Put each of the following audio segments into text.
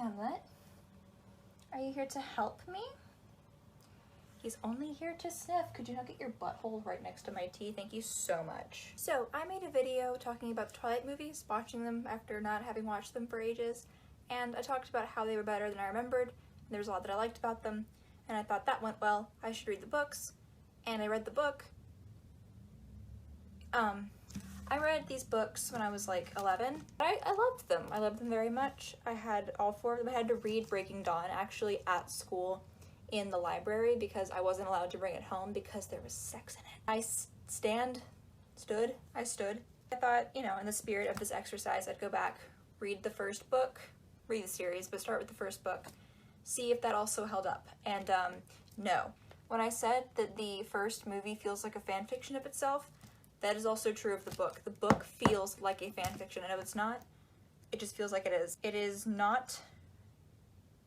Hamlet. Are you here to help me? He's only here to sniff. Could you not get your butthole right next to my teeth? Thank you so much. So I made a video talking about the Twilight movies, watching them after not having watched them for ages, and I talked about how they were better than I remembered, and there was a lot that I liked about them, and I thought that went well. I should read the books, and I read the book. I read these books when I was like 11. I loved them. I loved them very much. I had all four of them. I had to read Breaking Dawn actually at school in the library because I wasn't allowed to bring it home because there was sex in it. I stood. I thought, you know, in the spirit of this exercise, I'd go back, read the first book, read the series, but start with the first book, see if that also held up. And no. When I said that the first movie feels like a fan fiction of itself, that is also true of the book. The book feels like a fan fiction. I know it's not. It just feels like it is. It is not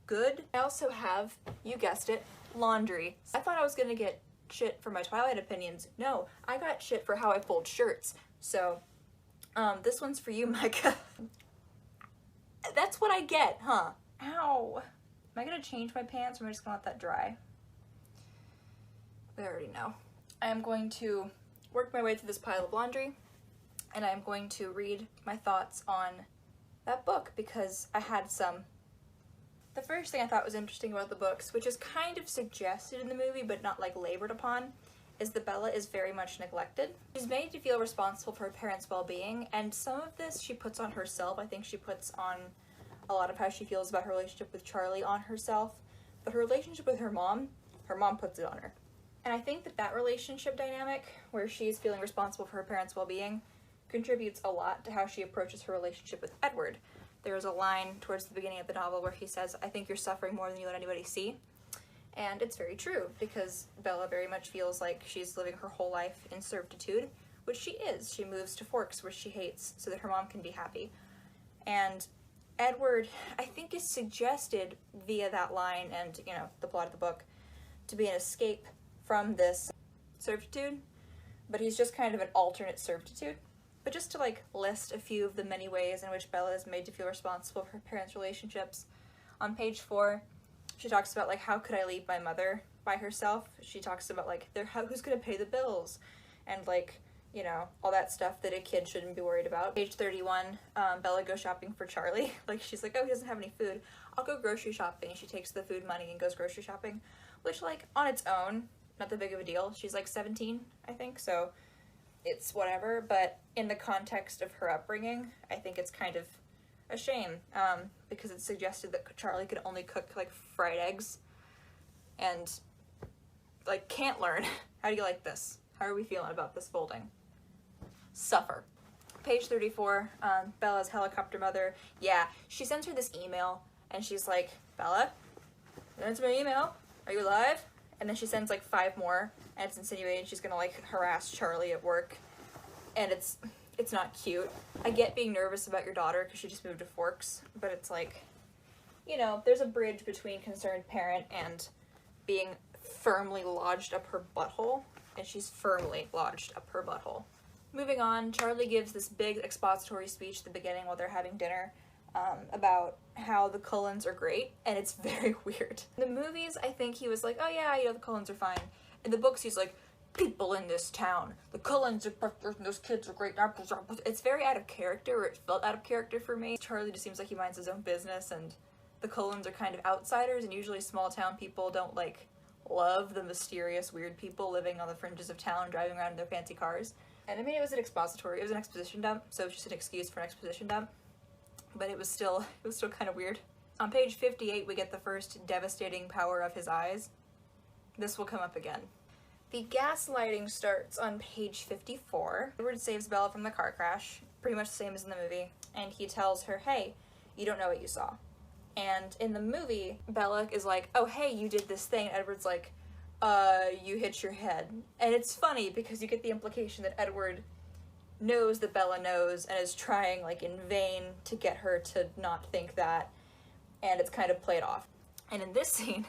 good. I also have, you guessed it, laundry. I thought I was gonna get shit for my Twilight opinions. No, I got shit for how I fold shirts. So, this one's for you, Micah. That's what I get, huh? Ow. Am I gonna change my pants or am I just gonna let that dry? I already know. I am going to work my way through this pile of laundry, and I'm going to read my thoughts on that book because I had some. The first thing I thought was interesting about the books, which is kind of suggested in the movie but not like labored upon, is that Bella is very much neglected. She's made to feel responsible for her parents' well-being, and some of this she puts on herself. I think she puts on a lot of how she feels about her relationship with Charlie on herself, but her relationship with her mom puts it on her. And I think that that relationship dynamic, where she's feeling responsible for her parents' well-being, contributes a lot to how she approaches her relationship with Edward. There's a line towards the beginning of the novel where he says, "I think you're suffering more than you let anybody see." And it's very true, because Bella very much feels like she's living her whole life in servitude, which she is. She moves to Forks, where she hates, so that her mom can be happy. And Edward, I think, is suggested via that line and, you know, the plot of the book, to be an escape from this servitude, but he's just kind of an alternate servitude. But just to like list a few of the many ways in which Bella is made to feel responsible for her parents' relationships. On page 4, she talks about like, how could I leave my mother by herself? She talks about like, who's gonna pay the bills? And like, you know, all that stuff that a kid shouldn't be worried about. Page 31, Bella goes shopping for Charlie. Like, she's like, oh, he doesn't have any food. I'll go grocery shopping. She takes the food money and goes grocery shopping, which like on its own, not that big of a deal. She's like 17, I think, so it's whatever, but in the context of her upbringing, I think it's kind of a shame, because it's suggested that Charlie could only cook like fried eggs and like can't learn. How do you like this? How are we feeling about this folding? Suffer. Page 34, Bella's helicopter mother. Yeah, she sends her this email and she's like, Bella, that's my email. Are you alive? And then she sends like 5 more, and it's insinuating she's gonna like harass Charlie at work, and it's not cute. I get being nervous about your daughter because she just moved to Forks, but it's like, you know, there's a bridge between concerned parent and being firmly lodged up her butthole, and she's firmly lodged up her butthole. Moving on, Charlie gives this big expository speech at the beginning while they're having dinner, about how the Cullens are great, and it's very weird. In the movies, I think he was like, oh yeah, you know, the Cullens are fine. In the books, he's like, people in this town, the Cullens are perfect, and those kids are great. It's very out of character, or it felt out of character for me. Charlie just seems like he minds his own business, and the Cullens are kind of outsiders, and usually small town people don't like love the mysterious weird people living on the fringes of town, driving around in their fancy cars. And I mean, it was an exposition dump, so it's just an excuse for an exposition dump. But it was still kind of weird. On page 58, we get the first devastating power of his eyes. This will come up again. The gaslighting starts on page 54. Edward saves Bella from the car crash, pretty much the same as in the movie, and he tells her, hey, you don't know what you saw. And in the movie, Bella is like, oh, hey, you did this thing. And Edward's like, you hit your head. And it's funny because you get the implication that Edward knows that Bella knows and is trying like in vain to get her to not think that, and it's kind of played off. And in this scene,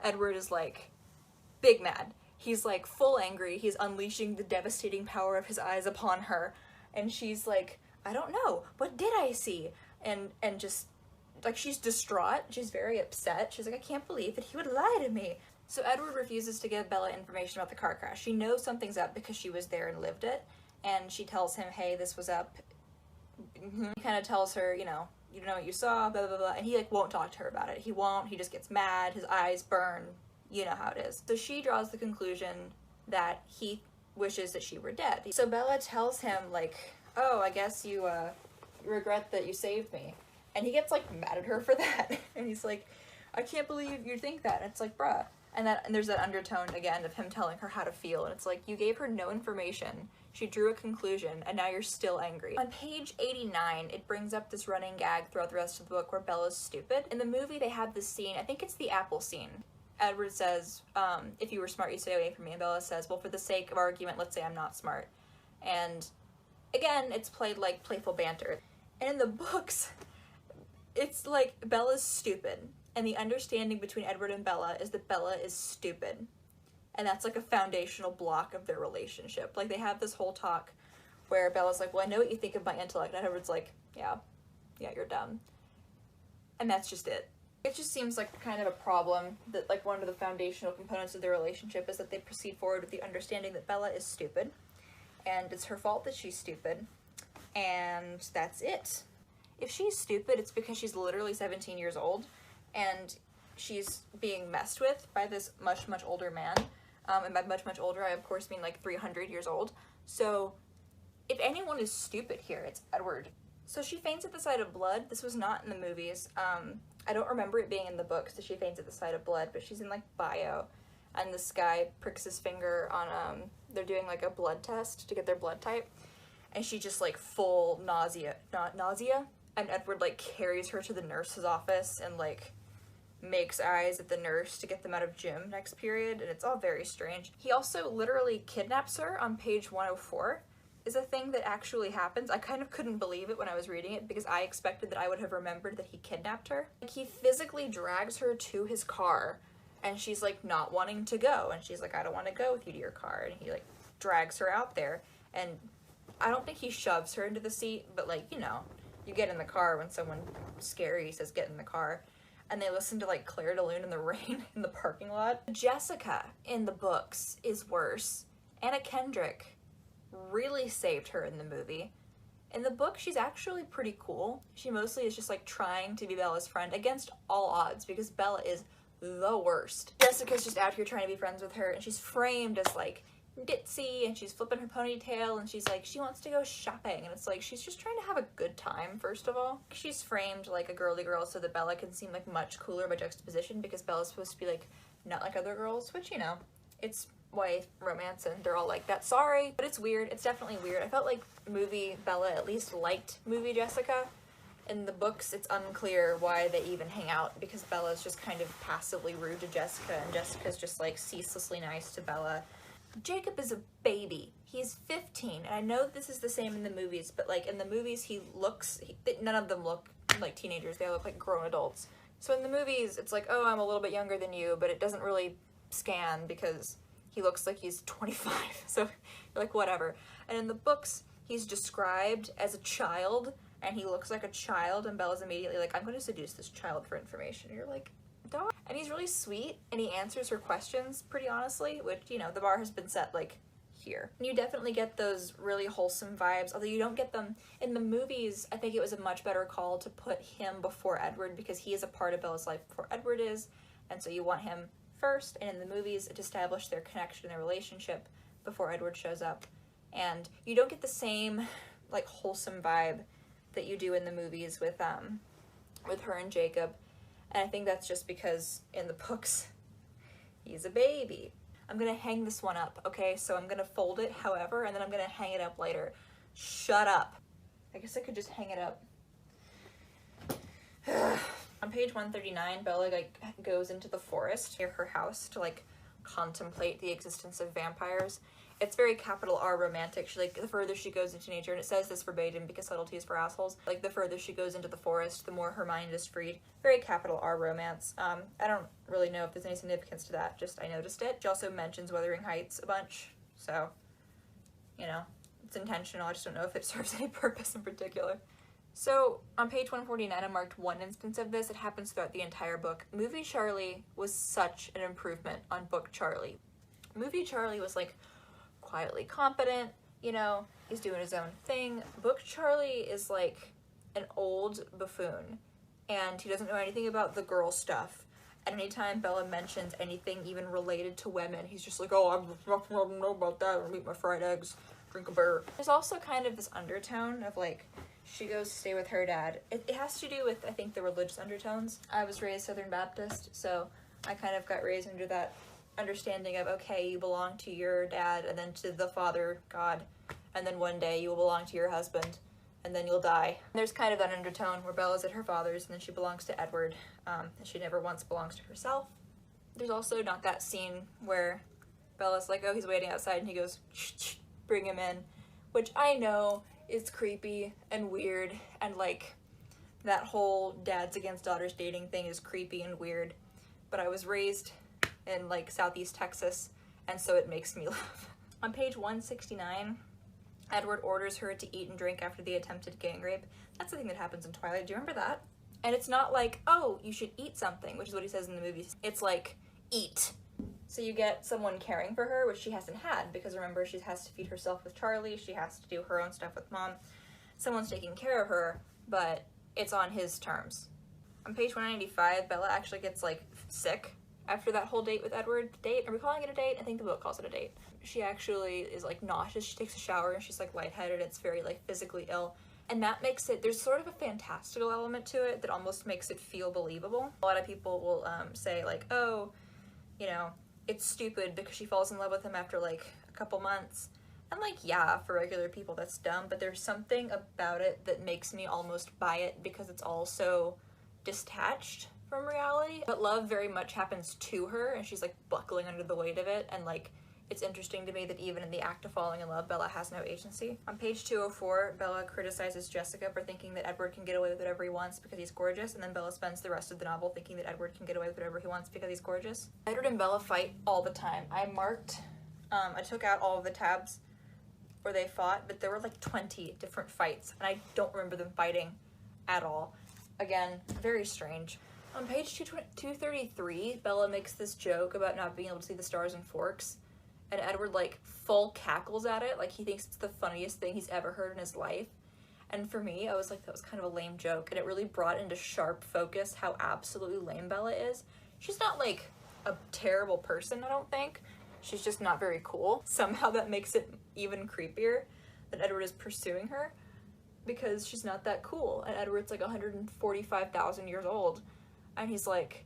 Edward is like big mad. He's like full angry. He's unleashing the devastating power of his eyes upon her, and she's like, I don't know, what did I see? And just Like, she's distraught. She's very upset. She's like, I can't believe that he would lie to me. So Edward refuses to give Bella information about the car crash. She knows something's up because she was there and lived it. And she tells him, hey, this was up. He kind of tells her, you know what you saw, blah, blah, blah. And he, like, won't talk to her about it. He won't. He just gets mad. His eyes burn. You know how it is. So she draws the conclusion that he wishes that she were dead. So Bella tells him, like, oh, I guess you regret that you saved me. And he gets, like, mad at her for that. And he's like, I can't believe you think that. And it's like, bruh. And there's that undertone, again, of him telling her how to feel. And it's like, you gave her no information. She drew a conclusion, and now you're still angry. On page 89, it brings up this running gag throughout the rest of the book where Bella's stupid. In the movie, they have this scene, I think it's the apple scene. Edward says, if you were smart, you'd stay away from me. And Bella says, well, for the sake of argument, let's say I'm not smart. And again, it's played like playful banter. And in the books, it's like Bella's stupid. And the understanding between Edward and Bella is that Bella is stupid. And that's like a foundational block of their relationship. Like, they have this whole talk where Bella's like, well, I know what you think of my intellect. And Edward's like, yeah, you're dumb. And that's just it. It just seems like kind of a problem that, like, one of the foundational components of their relationship is that they proceed forward with the understanding that Bella is stupid. And it's her fault that she's stupid. And that's it. If she's stupid, it's because she's literally 17 years old. And she's being messed with by this much, much older man. And by much, much older, I of course mean like 300 years old. So if anyone is stupid here, it's Edward. So she faints at the sight of blood. This was not in the movies. I don't remember it being in the books that she faints at the sight of blood, but she's in like bio. And this guy pricks his finger on, they're doing like a blood test to get their blood type. And she just like full nausea. And Edward like carries her to the nurse's office and like makes eyes at the nurse to get them out of gym next period, and it's all very strange. He also literally kidnaps her on page 104, is a thing that actually happens. I kind of couldn't believe it when I was reading it because I expected that I would have remembered that he kidnapped her. Like, he physically drags her to his car, and she's like not wanting to go, and she's like, I don't want to go with you to your car, and he like drags her out there, and I don't think he shoves her into the seat, but like, you know, you get in the car when someone scary says get in the car. And they listen to like Claire de Lune in the rain in the parking lot. Jessica in the books is worse. Anna Kendrick really saved her in the movie. In the book, she's actually pretty cool. She mostly is just like trying to be Bella's friend against all odds because Bella is the worst. Jessica's just out here trying to be friends with her, and she's framed as like ditzy, and she's flipping her ponytail, and she's like, she wants to go shopping, and it's like, she's just trying to have a good time, first of all. She's framed like a girly girl so that Bella can seem like much cooler by juxtaposition because Bella's supposed to be like not like other girls, which, you know, it's YA romance and they're all like that. Sorry, but it's weird. It's definitely weird. I felt like movie Bella at least liked movie Jessica. In the books, it's unclear why they even hang out because Bella's just kind of passively rude to Jessica, and Jessica's just like ceaselessly nice to Bella. Jacob is a baby. He's 15, and I know this is the same in the movies, but like in the movies none of them look like teenagers. They look like grown adults. So in the movies, it's like, oh, I'm a little bit younger than you, but it doesn't really scan because he looks like he's 25, so you're like, whatever. And in the books, he's described as a child, and he looks like a child, and Bella's immediately like, I'm going to seduce this child for information. And you're like, dog. And he's really sweet, and he answers her questions pretty honestly, which, you know, the bar has been set like here. And you definitely get those really wholesome vibes, although you don't get them in the movies. I think it was a much better call to put him before Edward because he is a part of Bella's life before Edward is, and so you want him first, and in the movies it established their connection, their relationship before Edward shows up. And you don't get the same like wholesome vibe that you do in the movies with her and Jacob. And I think that's just because in the books, he's a baby. I'm gonna hang this one up, okay? So I'm gonna fold it however, and then I'm gonna hang it up later. Shut up. I guess I could just hang it up. On page 139, Bella like goes into the forest near her house to like contemplate the existence of vampires. It's very capital R romantic. She, like, the further she goes into nature, and it says this verbatim because subtlety is for assholes, like, the further she goes into the forest, the more her mind is freed. Very capital R romance. I don't really know if there's any significance to that, just I noticed it. She also mentions Wuthering Heights a bunch, so, you know, it's intentional. I just don't know if it serves any purpose in particular. So on page 149, I marked one instance of this. It happens throughout the entire book. Movie Charlie was such an improvement on book Charlie. Movie Charlie was like quietly competent, you know, he's doing his own thing. Book Charlie is like an old buffoon, and he doesn't know anything about the girl stuff. And anytime Bella mentions anything even related to women, he's just like, oh, I don't know about that. I'll eat my fried eggs, drink a beer. There's also kind of this undertone of like, she goes to stay with her dad. It has to do with, I think, the religious undertones. I was raised Southern Baptist, so I kind of got raised under that understanding of, okay, you belong to your dad and then to the Father, God, and then one day you will belong to your husband, and then you'll die. There's kind of that undertone where Bella's at her father's and then she belongs to Edward, and she never once belongs to herself. There's also not that scene where Bella's like, oh, he's waiting outside, and he goes, shh, bring him in, which I know is creepy and weird, and like that whole dads against daughters dating thing is creepy and weird, but I was raised in like Southeast Texas, and so it makes me laugh. On page 169, Edward orders her to eat and drink after the attempted gang rape. That's the thing that happens in Twilight. Do you remember that? And it's not like, oh, you should eat something, which is what he says in the movies. It's like, eat. So you get someone caring for her, which she hasn't had, because remember, she has to feed herself with Charlie, she has to do her own stuff with Mom. Someone's taking care of her, but it's on his terms. On page 195, Bella actually gets like sick after that whole date with Edward. Date? Are we calling it a date? I think the book calls it a date. She actually is like nauseous. She takes a shower and she's like lightheaded. It's very like physically ill. And that makes it, there's sort of a fantastical element to it that almost makes it feel believable. A lot of people will say like, oh, you know, it's stupid because she falls in love with him after like a couple months. And like, yeah, for regular people that's dumb, but there's something about it that makes me almost buy it because it's all so detached from reality. But love very much happens to her and she's like buckling under the weight of it, and like it's interesting to me that even in the act of falling in love, Bella has no agency. On page 204, Bella criticizes Jessica for thinking that Edward can get away with whatever he wants because he's gorgeous, and then Bella spends the rest of the novel thinking that Edward can get away with whatever he wants because he's gorgeous. Edward and Bella fight all the time. I took out all of the tabs where they fought, but there were like 20 different fights, and I don't remember them fighting at all. Again, very strange. On page 233, Bella makes this joke about not being able to see the stars in Forks, and Edward like full cackles at it, like he thinks it's the funniest thing he's ever heard in his life. And for me, I was like, that was kind of a lame joke, and it really brought into sharp focus how absolutely lame Bella is. She's not like a terrible person, I don't think. She's just not very cool. Somehow that makes it even creepier that Edward is pursuing her, because she's not that cool, and Edward's like 145,000 years old, and he's like,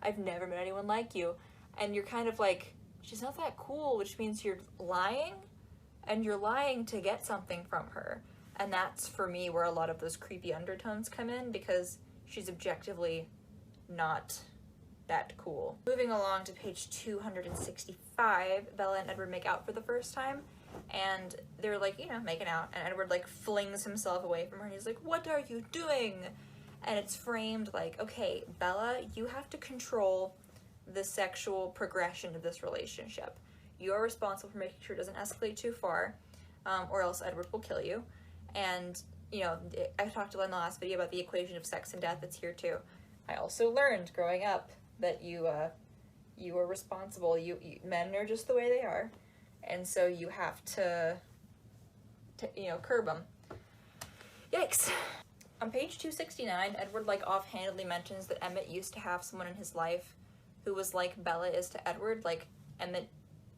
I've never met anyone like you. And you're kind of like, she's not that cool, which means you're lying, and you're lying to get something from her. And that's, for me, where a lot of those creepy undertones come in, because she's objectively not that cool. Moving along to page 265, Bella and Edward make out for the first time, and they're like, you know, making out, and Edward like flings himself away from her, and he's like, what are you doing? And it's framed like, okay, Bella, you have to control the sexual progression of this relationship. You are responsible for making sure it doesn't escalate too far, or else Edward will kill you. And, you know, I talked in the last video about the equation of sex and death. It's here too. I also learned growing up that you are responsible. Men are just the way they are, and so you have to you know, curb them. Yikes. On page 269, Edward like offhandedly mentions that Emmett used to have someone in his life who was like Bella is to Edward. Like, Emmett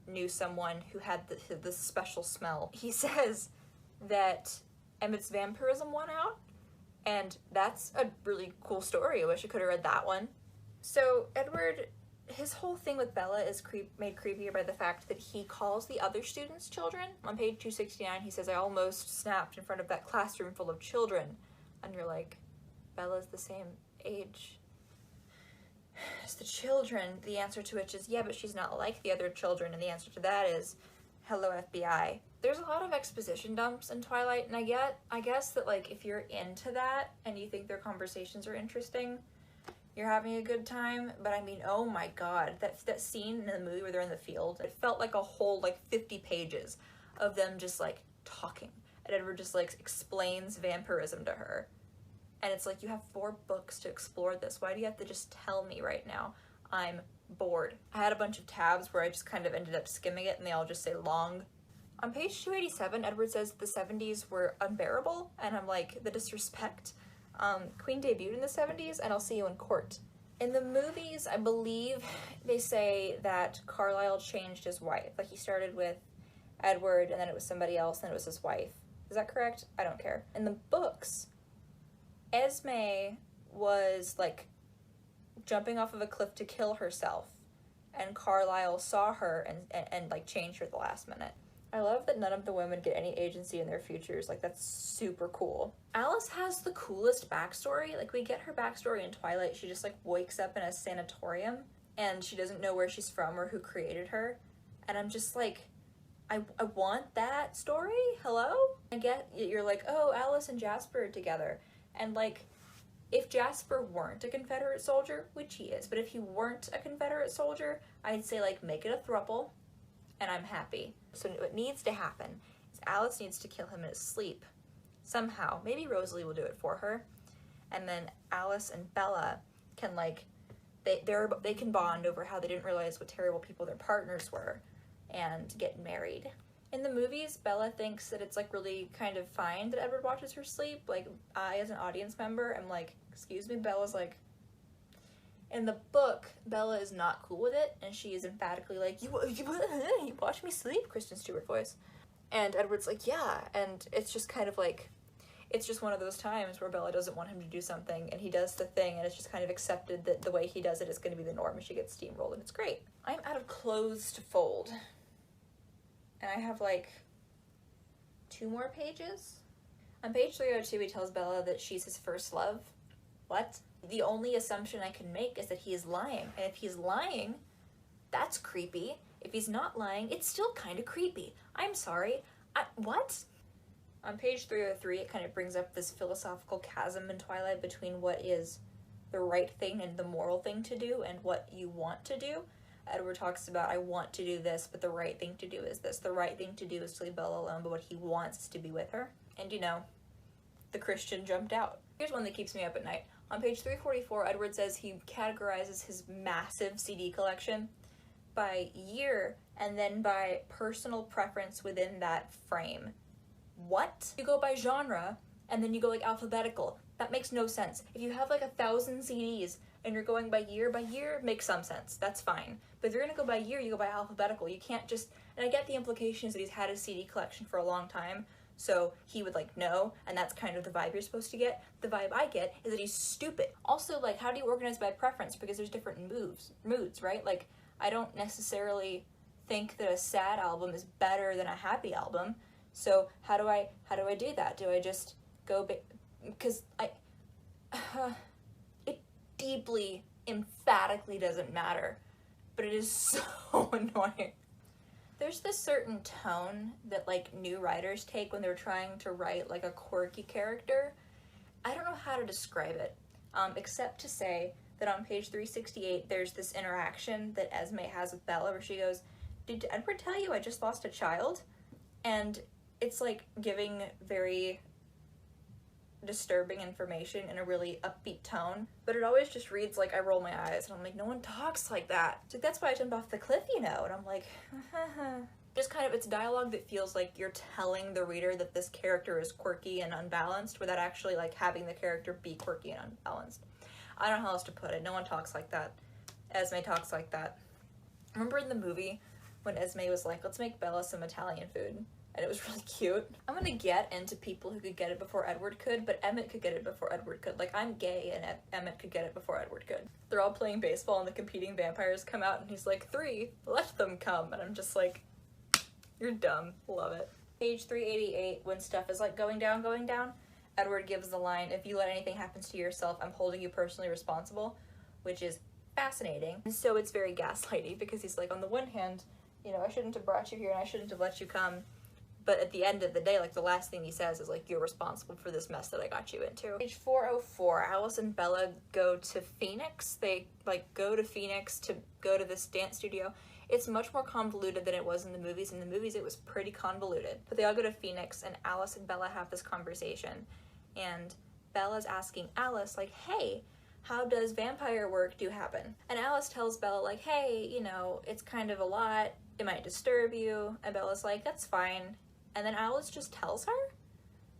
knew someone who had this special smell. He says that Emmett's vampirism won out, and that's a really cool story. I wish I could have read that one. So Edward, his whole thing with Bella is made creepier by the fact that he calls the other students children. On page 269, he says, I almost snapped in front of that classroom full of children. And you're like, Bella's the same age as the children. The answer to which is, yeah, but she's not like the other children. And the answer to that is, hello, FBI. There's a lot of exposition dumps in Twilight, and I guess that, like, if you're into that and you think their conversations are interesting, you're having a good time. But I mean, oh my god, that scene in the movie where they're in the field, it felt like a whole, like, 50 pages of them just, like, talking and Edward just like explains vampirism to her. And it's like, you have 4 books to explore this. Why do you have to just tell me right now? I'm bored. I had a bunch of tabs where I just kind of ended up skimming it and they all just say long. On page 287, Edward says the 70s were unbearable, and I'm like, the disrespect. Queen debuted in the 70s, and I'll see you in court. In the movies, I believe they say that Carlisle changed his wife. Like, he started with Edward, and then it was somebody else, and then it was his wife. Is that correct? I don't care. In the books, Esme was, like, jumping off of a cliff to kill herself, and Carlisle saw her and like, changed her at the last minute. I love that none of the women get any agency in their futures. Like, that's super cool. Alice has the coolest backstory. Like, we get her backstory in Twilight. She just, like, wakes up in a sanatorium, and she doesn't know where she's from or who created her. And I'm just like, I want that story? Hello? I get you're like, oh, Alice and Jasper are together. And, like, if Jasper weren't a Confederate soldier, which he is, but if he weren't a Confederate soldier, I'd say, like, make it a throuple, and I'm happy. So what needs to happen is Alice needs to kill him in his sleep. Somehow. Maybe Rosalie will do it for her. And then Alice and Bella can, like, they can bond over how they didn't realize what terrible people their partners were and get married. In the movies, Bella thinks that it's, like, really kind of fine that Edward watches her sleep. Like, I, as an audience member, am like, excuse me? Bella's like... In the book, Bella is not cool with it, and she is emphatically like, you watch me sleep, Kristen Stewart voice. And Edward's like, yeah, and it's just kind of like, it's just one of those times where Bella doesn't want him to do something, and he does the thing, and it's just kind of accepted that the way he does it is going to be the norm, and she gets steamrolled, and it's great. I'm out of clothes to fold. And I have, like, 2 more pages. On page 302, he tells Bella that she's his first love. What? The only assumption I can make is that he is lying. And if he's lying, that's creepy. If he's not lying, it's still kind of creepy. I'm sorry. What? On page 303, it kind of brings up this philosophical chasm in Twilight between what is the right thing and the moral thing to do and what you want to do. Edward talks about, I want to do this, but the right thing to do is this. The right thing to do is to leave Bella alone, but what he wants is to be with her. And, you know, the Christian jumped out. Here's one that keeps me up at night. On page 344, Edward says he categorizes his massive CD collection by year and then by personal preference within that frame. What? You go by genre and then you go, like, alphabetical. That makes no sense. If you have, like, 1,000 CDs and you're going by year, makes some sense. That's fine. But if you're gonna go by year, you go by alphabetical. You can't just, and I get the implications that he's had a CD collection for a long time, so he would, like, know, and that's kind of the vibe you're supposed to get. The vibe I get is that he's stupid. Also, like, how do you organize by preference? Because there's different moods, right? Like, I don't necessarily think that a sad album is better than a happy album. So how do I do that? Do I just go, because it deeply, emphatically doesn't matter, but it is so annoying. There's this certain tone that, like, new writers take when they're trying to write, like, a quirky character. I don't know how to describe it, except to say that on page 368, there's this interaction that Esme has with Bella where she goes, did Edward tell you I just lost a child? And it's, like, giving very disturbing information in a really upbeat tone, but it always just reads like I roll my eyes and I'm like, no one talks like that. It's like, that's why I jumped off the cliff, you know, and I'm like, just kind of, it's dialogue that feels like you're telling the reader that this character is quirky and unbalanced without actually, like, having the character be quirky and unbalanced. I don't know how else to put it. No one talks like that. Esme talks like that. Remember in the movie when Esme was like, let's make Bella some Italian food? And it was really cute. I'm gonna get into people who could get it before Edward could, but Emmett could get it before Edward could. Like, I'm gay and Emmett could get it before Edward could. They're all playing baseball and the competing vampires come out and he's like, 3, let them come. And I'm just like, you're dumb. Love it. Page 388, when stuff is, like, going down, Edward gives the line, if you let anything happen to yourself, I'm holding you personally responsible, which is fascinating. And so it's very gaslighty because he's like, on the one hand, you know, I shouldn't have brought you here and I shouldn't have let you come. But at the end of the day, like, the last thing he says is, like, you're responsible for this mess that I got you into. Page 404, Alice and Bella go to Phoenix. They, like, go to Phoenix to go to this dance studio. It's much more convoluted than it was in the movies. In the movies, it was pretty convoluted. But they all go to Phoenix, and Alice and Bella have this conversation. And Bella's asking Alice, like, hey, how does vampire work do happen? And Alice tells Bella, like, hey, you know, it's kind of a lot. It might disturb you. And Bella's like, that's fine. And then Alice just tells her.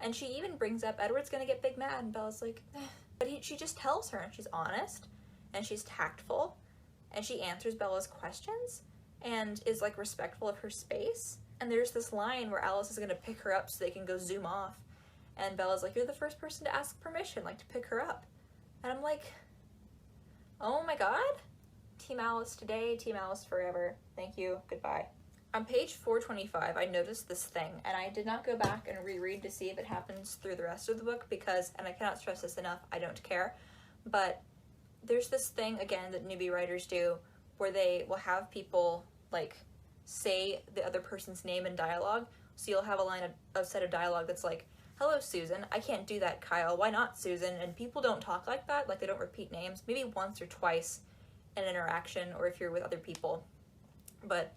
And she even brings up, Edward's gonna get big mad. And Bella's like, eh. But she just tells her, and she's honest, and she's tactful, and she answers Bella's questions, and is, like, respectful of her space. And there's this line where Alice is gonna pick her up so they can go zoom off. And Bella's like, you're the first person to ask permission, like, to pick her up. And I'm like, oh my god. Team Alice today, Team Alice forever. Thank you, goodbye. On page 425, I noticed this thing, and I did not go back and reread to see if it happens through the rest of the book because, and I cannot stress this enough, I don't care, but there's this thing, again, that newbie writers do where they will have people, like, say the other person's name in dialogue. So you'll have a set of dialogue that's like, hello, Susan. I can't do that, Kyle. Why not, Susan? And people don't talk like that. Like, they don't repeat names. Maybe once or twice in an interaction or if you're with other people. But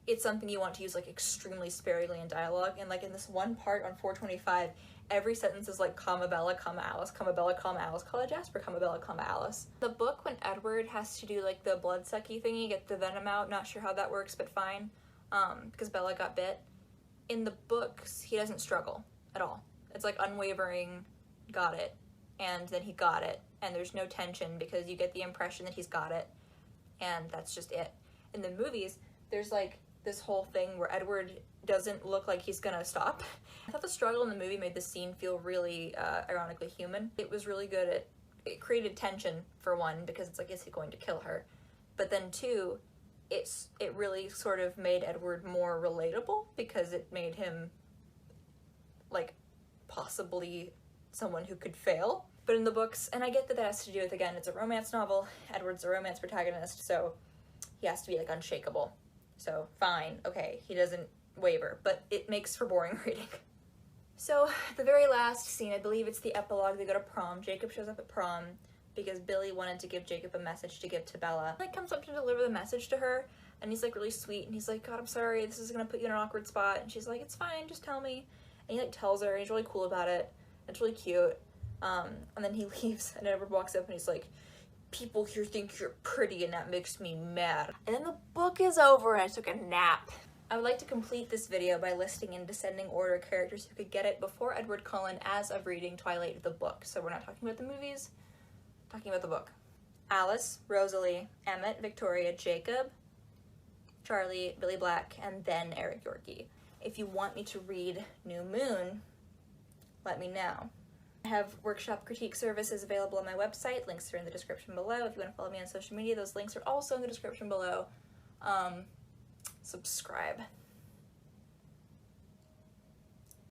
it's something you want to use, like, extremely sparingly in dialogue. And, like, in this one part on 425, every sentence is like, comma Bella, comma Alice, comma Bella, comma Alice, comma Jasper, comma Bella, comma Alice. The book, when Edward has to do, like, the bloodsucky thingy, get the venom out, not sure how that works, but fine, because Bella got bit. In the books, he doesn't struggle at all. It's like unwavering, got it, and then he got it, and there's no tension because you get the impression that he's got it, and that's just it. In the movies, there's like this whole thing where Edward doesn't look like he's gonna stop. I thought the struggle in the movie made the scene feel really ironically human. It was really good at, it created tension for one, because it's like, is he going to kill her? But then two, it really sort of made Edward more relatable because it made him like possibly someone who could fail. But in the books, and I get that has to do with, again, it's a romance novel, Edward's a romance protagonist, so he has to be like unshakable. So fine, okay, he doesn't waver, but it makes for boring reading. So the very last scene, I believe it's the epilogue, they go to prom. Jacob shows up at prom because Billy wanted to give Jacob a message to give to Bella. He, like, comes up to deliver the message to her, and he's like really sweet, and he's like, God, I'm sorry, this is gonna put you in an awkward spot. And she's like, it's fine, just tell me. And he like tells her, and he's really cool about it. It's really cute. And then he leaves, and Edward walks up and he's like, people here think you're pretty and that makes me mad. And then the book is over and I took a nap. I would like to complete this video by listing in descending order characters who could get it before Edward Cullen as of reading Twilight the book. So we're not talking about the movies, we're talking about the book. Alice, Rosalie, Emmett, Victoria, Jacob, Charlie, Billy Black, and then Eric Yorkie. If you want me to read New Moon, let me know. I have workshop critique services available on my website. Links are in the description below. If you want to follow me on social media, those links are also in the description below. Subscribe.